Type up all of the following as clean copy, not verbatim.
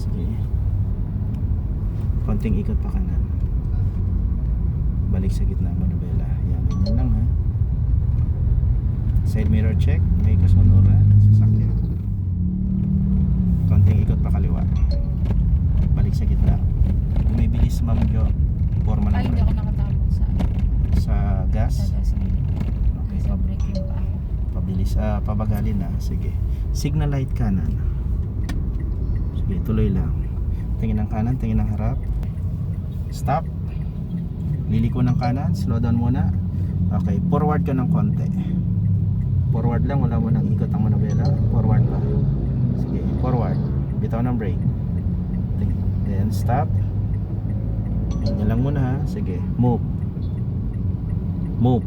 Sige. Konting ikot pa kanan. Balik sa gitna, manubela. Yan, ganyan lang ha. Side mirror check. May kasunuran. Sasakyan. Konting ikot pa kaliwa. Balik sa gitna. Bumibilis ma'am Jo. Forma Ay, ng hindi ako nakatabog sa gas. sa gas. Okay. Sa brake yung pa. Pabilis, pabagalin na. Sige. Signal light kanan. Sige, tuloy lang. Tingin ng kanan, tingin ng harap. Stop. Liliko ng kanan, slow down muna. Okay, forward ka ng konti. Forward lang, wala mo nang ikot ang manubela. Forward pa. Sige, forward. Bitaw ng brake. Then stop. Ganyan lang muna ha. Sige, move. Move.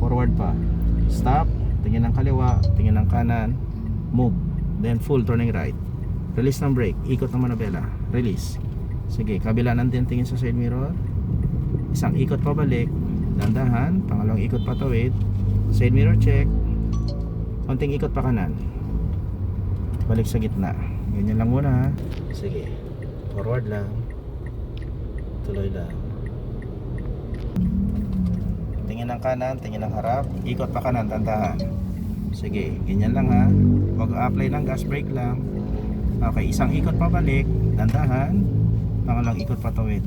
Forward pa. Stop. Tingin ng kaliwa, tingin ng kanan. Move. Then full turning right. Release ng brake. Ikot ng manubela. Release. Sige, kabila natin tingin sa side mirror. Isang ikot pabalik. Dandahan. Pangalawang ikot patawid. Side mirror check. Konting ikot pa kanan. Balik sa gitna. Ganyan lang muna ha. Sige. Forward lang. Tuloy lang. Tingin ng kanan, tingin ng harap. Ikot pa kanan, dandahan. Sige, ganyan lang ha. Huwag apply ng gas brake lang. Okay, isang ikot pabalik. Dandahan. Pangalawang ikot patawid.